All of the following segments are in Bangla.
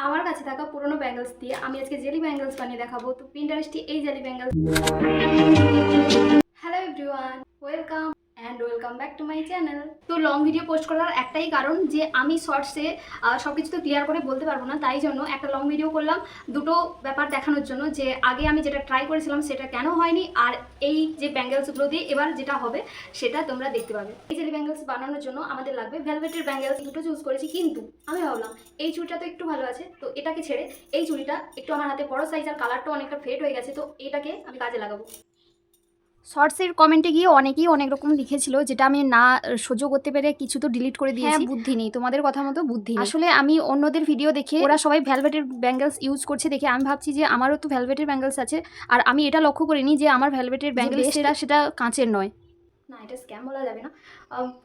আমার কাছে থাকা পুরনো ব্যাঙ্গলস দিয়ে আমি আজকে জেলি ব্যাঙ্গলস বানিয়ে দেখাবো। তো পিন্টারেস্টে এই jelly bangles. Hello everyone, welcome and welcome back to my channel. তো লং ভিডিও পোস্ট করার একটাই কারণ যে আমি শর্টসে সব কিছু তো ক্লিয়ার করে বলতে পারবো না, তাই জন্য একটা লং ভিডিও করলাম দুটো ব্যাপার দেখানোর জন্য, যে আগে আমি যেটা ট্রাই করেছিলাম সেটা কেন হয়নি, আর এই যে ব্যাঙ্গেলসগুলো দিয়ে এবার যেটা হবে সেটা তোমরা দেখতে পাবে। এই জেলি ব্যাঙ্গেলস বানানোর জন্য আমাদের লাগবে ভেলভেটের ব্যাঙ্গেলস, দুটো চুজ করেছি, কিন্তু আমি ভাবলাম এই চুড়িটা তো একটু ভালো আছে, তো এটাকে ছেড়ে এই চুড়িটা একটু আমার হাতে বড় সাইজ আর কালারটাও অনেকটা ফেড হয়ে গেছে, তো এটাকে আমি কাজে লাগাবো। শর্টসের কমেন্টে গিয়ে অনেকেই অনেক রকম লিখেছিল, যেটা আমি না সহ্য করতে পেরে কিছু তো ডিলিট করে দিয়েছি। বুদ্ধি নেই, তোমাদের কথা মতো বুদ্ধি নেই। আসলে আমি অন্যদের ভিডিও দেখে ওরা সবাই ভেলভেটের ব্যাঙ্গেলস ইউজ করছে দেখে আমি ভাবছি যে আমারও তো ভেলভেটের ব্যাঙ্গেলস আছে, আর আমি এটা লক্ষ্য করিনি যে আমার ভেলভেটের ব্যাঙ্গেলস সেটা কাঁচের নয়। না, এটা স্ক্যাম বলা যাবে না,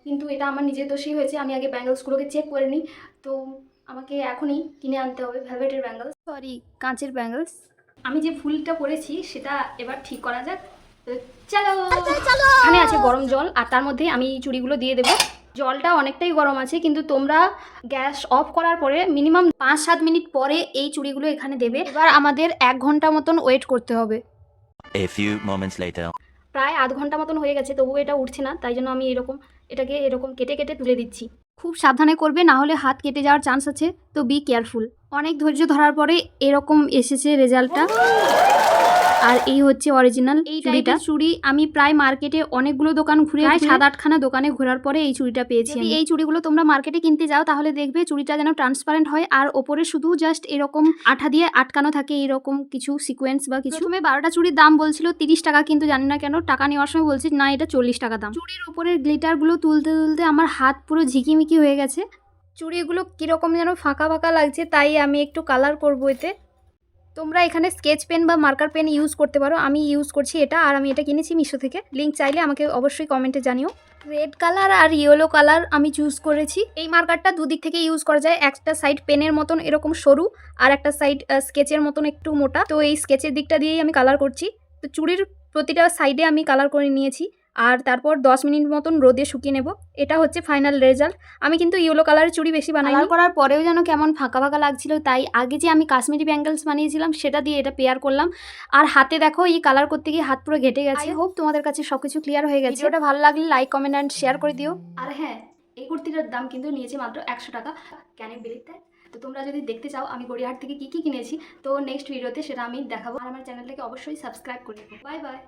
কিন্তু এটা আমার নিজের দোষই হয়েছে। আমি আগে ব্যাঙ্গেলসগুলোকে চেক করে নিই, তো আমাকে এখনই কিনে আনতে হবে ভেলভেটের ব্যাঙ্গেলস, সরি, কাঁচের ব্যাঙ্গেলস। আমি যে ভুলটা করেছি সেটা এবার ঠিক করা যাক। তো চলো। এখানে আছে গরম জল, আর তার মধ্যে আমি চুড়িগুলো দিয়ে দেবো। জলটা অনেকটাই গরম আছে, কিন্তু তোমরা গ্যাস অফ করার পরে মিনিমাম 5-7 মিনিট পরে এই চুড়িগুলো এখানে দেবে। এবার আমাদের 1 ঘন্টা মতন ওয়েট করতে হবে। A few moments later. প্রায় আধ ঘন্টা মতন হয়ে গেছে, তবুও এটা উঠছে না, তাই জন্য আমি এটাকে এরকম কেটে কেটে তুলে দিচ্ছি। খুব সাবধানে করবে, না হলে হাত কেটে যাওয়ার চান্স আছে, তো বি কেয়ারফুল। অনেক ধৈর্য ধরার পরে এরকম এসেছে রেজাল্টটা, আর এই হচ্ছে অরিজিনাল এই টাইপের চুড়ি। আমি প্রায় মার্কেটে অনেকগুলো দোকান ঘুরে, 7-8খানা দোকানে ঘোরার পরে এই চুড়িটা পেয়েছি। এই চুড়িগুলো তোমরা মার্কেটে কিনতে যাও তাহলে দেখবে চুড়িটা যেন ট্রান্সপারেন্ট হয়, আর ওপরে শুধু জাস্ট এরকম আঠা দিয়ে আটকানো থাকে, এরকম কিছু সিকোয়েন্স বা কিছু। প্রথমে 12টা চুড়ির দাম বলছিল 30 টাকা, কিন্তু জানি না কেন টাকা নেওয়ার সময় বলছি না এটা 40 টাকা দাম। চুড়ির উপরের গ্লিটারগুলো তুলতে তুলতে আমার হাত পুরো ঝিকিমিকি হয়ে গেছে। চুড়িগুলো কীরকম যেন ফাঁকা ফাঁকা লাগছে, তাই আমি একটু কালার করবো এতে। তোমরা এখানে স্কেচ পেন বা মার্কার পেন ইউজ করতে পারো, আমি ইউজ করছি এটা, আর আমি এটা কিনেছি মিশো থেকে। লিঙ্ক চাইলে আমাকে অবশ্যই কমেন্টে জানিও। রেড কালার আর ইয়েলো কালার আমি চুজ করেছি। এই মার্কারটা দুদিক থেকে ইউজ করা যায়, একটা সাইড পেনের মতন এরকম সরু, আর একটা সাইড স্কেচের মতন একটু মোটা। তো এই স্কেচের দিকটা দিয়েই আমি কালার করছি। তো চুড়ির প্রতিটা সাইডে আমি কালার করে নিয়েছি, আর তারপর 10 মিনিট মতন রোদে শুকিয়ে নেব। এটা হচ্ছে ফাইনাল রেজাল্ট। আমি কিন্তু ইয়েলো কালারের চুড়ি বেশি বানাই। কালার করার পরেও যেন কেমন ফাঁকা ফাঁকা লাগছিল, তাই আগে যে আমি কাশ্মীরি ব্যাঙ্গেলস বানিয়েছিলাম সেটা দিয়ে এটা পেয়ার করলাম। আর হাতে দেখো এই কালার করতে গিয়ে হাত পুরো ঘেটে গেছে। আই হোপ তোমাদের কাছে সবকিছু ক্লিয়ার হয়ে গেছে। ভিডিওটা ভালো লাগলে লাইক, কমেন্ট অ্যান্ড শেয়ার করে দিও। আর হ্যাঁ, এই কুর্তিটার দাম কিন্তু নিয়েছে মাত্র 100 টাকা। Can you believe that? তো তোমরা যদি দেখতে চাও আমি গড়িয়াহাট থেকে কী কী কিনেছি, তো নেক্সট ভিডিওতে সেটা আমি দেখাবো। আর আমার চ্যানেলটাকে অবশ্যই সাবস্ক্রাইব করে দেবো। Bye bye.